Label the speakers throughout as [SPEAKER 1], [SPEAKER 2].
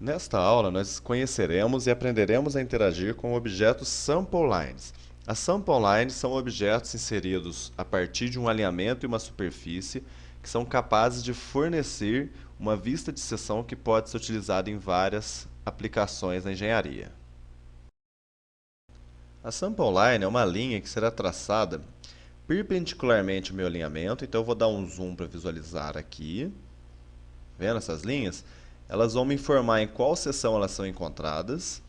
[SPEAKER 1] Nesta aula, nós conheceremos e aprenderemos a interagir com objetos sample lines. As sample lines são objetos inseridos a partir de um alinhamento e uma superfície que são capazes de fornecer uma vista de seção que pode ser utilizada em várias aplicações na engenharia. A sample line é uma linha que será traçada perpendicularmente ao meu alinhamento, então eu vou dar um zoom para visualizar aqui. Vendo essas linhas? Elas vão me informar em qual seção elas são encontradas,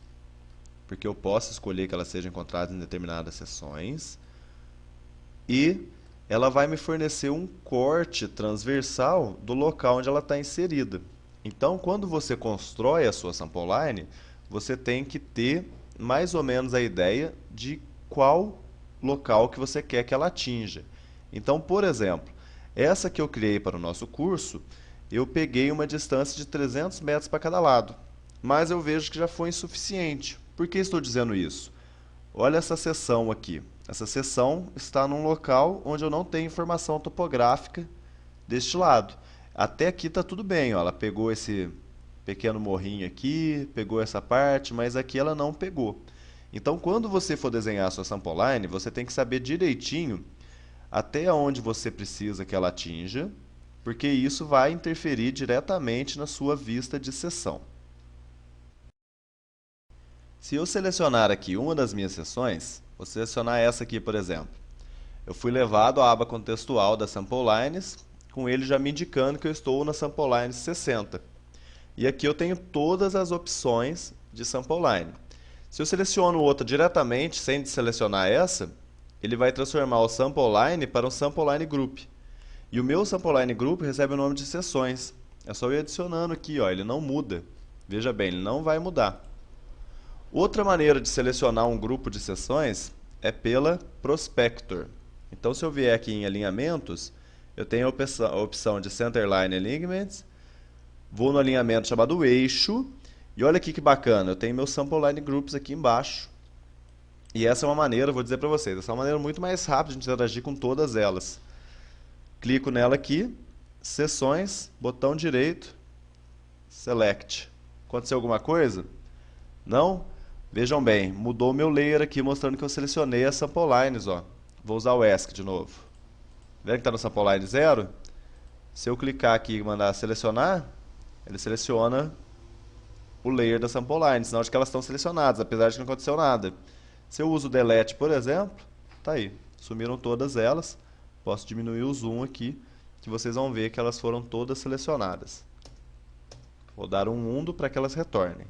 [SPEAKER 1] porque eu posso escolher que elas sejam encontradas em determinadas seções. E ela vai me fornecer um corte transversal do local onde ela está inserida. Então, quando você constrói a sua sample line, você tem que ter mais ou menos a ideia de qual local que você quer que ela atinja. Então, por exemplo, essa que eu criei para o nosso curso, eu peguei uma distância de 300 metros para cada lado, mas eu vejo que já foi insuficiente. Por que estou dizendo isso? Olha essa seção aqui. Essa seção está num local onde eu não tenho informação topográfica deste lado. Até aqui está tudo bem, ó. Ela pegou esse pequeno morrinho aqui, pegou essa parte, mas aqui ela não pegou. Então, quando você for desenhar a sua sample line, você tem que saber direitinho até onde você precisa que ela atinja, porque isso vai interferir diretamente na sua vista de seção. Se eu selecionar aqui uma das minhas seções, vou selecionar essa aqui, por exemplo. Eu fui levado à aba contextual das sample lines, com ele já me indicando que eu estou na sample line 60. E aqui eu tenho todas as opções de sample line. Se eu seleciono outra diretamente, sem selecionar essa, ele vai transformar o sample line para um sample line group. E o meu sample line group recebe o nome de seções. É só eu ir adicionando aqui, ó, ele não muda. Veja bem, ele não vai mudar. Outra maneira de selecionar um grupo de seções é pela Prospector. Então, se eu vier aqui em alinhamentos, eu tenho a opção de Centerline Alignments, vou no alinhamento chamado eixo, e olha aqui que bacana, eu tenho meus Sample Line Groups aqui embaixo. E essa é uma maneira, vou dizer para vocês, essa é uma maneira muito mais rápida de interagir com todas elas. Clico nela aqui, seções, botão direito, Select. Aconteceu alguma coisa? Não? Vejam bem, mudou o meu layer aqui, mostrando que eu selecionei as sample lines. Ó. Vou usar o ESC de novo. Vendo que está no sample line 0? Se eu clicar aqui e mandar selecionar, ele seleciona o layer da sample line, sinal de que elas estão selecionadas, apesar de que não aconteceu nada. Se eu uso o delete, por exemplo, tá aí, sumiram todas elas. Posso diminuir o zoom aqui, que vocês vão ver que elas foram todas selecionadas. Vou dar um undo para que elas retornem.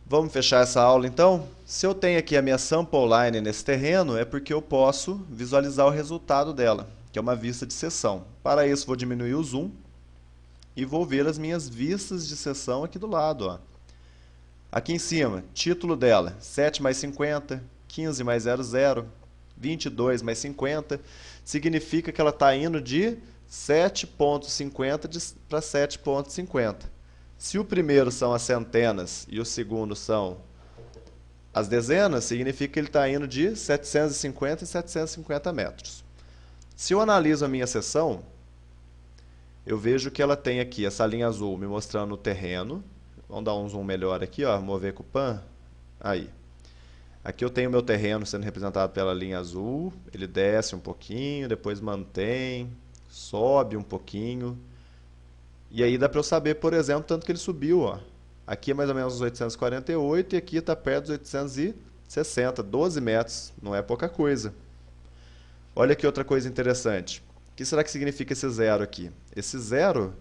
[SPEAKER 1] Vamos fechar essa aula então? Se eu tenho aqui a minha sample line nesse terreno, é porque eu posso visualizar o resultado dela, que é uma vista de seção. Para isso, vou diminuir o zoom e vou ver as minhas vistas de seção aqui do lado. Ó. Aqui em cima, título dela, 7 mais 50, 15 mais 00, 22 mais 50, significa que ela está indo de 7,50 para 7,50. Se o primeiro são as centenas e o segundo são as dezenas, significa que ele está indo de 750 em 750 metros. Se eu analiso a minha seção, eu vejo que ela tem aqui essa linha azul me mostrando o terreno. Vamos dar um zoom melhor aqui, ó, mover com o pan. Aí. Aqui eu tenho o meu terreno sendo representado pela linha azul. Ele desce um pouquinho, depois mantém, sobe um pouquinho. E aí dá para eu saber, por exemplo, tanto que ele subiu. Ó. Aqui é mais ou menos os 848 e aqui está perto dos 860, 12 metros, não é pouca coisa. Olha aqui outra coisa interessante. O que será que significa esse zero aqui? Esse zero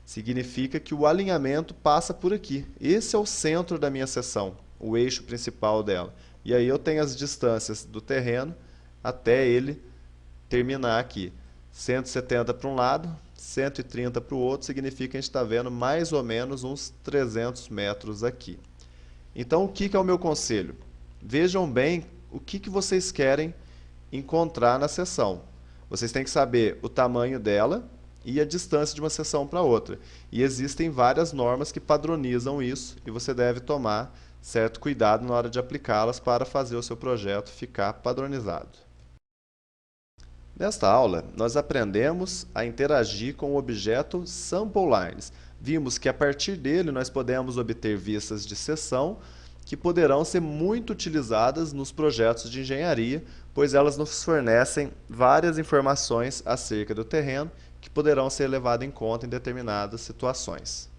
[SPEAKER 1] significa que o alinhamento passa por aqui. Esse é o centro da minha seção, o eixo principal dela. E aí eu tenho as distâncias do terreno até ele terminar aqui. 170 para um lado, 130 para o outro, significa que a gente está vendo mais ou menos uns 300 metros aqui. Então, o que é o meu conselho? Vejam bem o que vocês querem encontrar na seção. Vocês têm que saber o tamanho dela e a distância de uma seção para outra. E existem várias normas que padronizam isso e você deve tomar certo cuidado na hora de aplicá-las para fazer o seu projeto ficar padronizado. Nesta aula, nós aprendemos a interagir com o objeto Sample Lines. vimos que a partir dele nós podemos obter vistas de seção que poderão ser muito utilizadas nos projetos de engenharia, pois elas nos fornecem várias informações acerca do terreno que poderão ser levadas em conta em determinadas situações.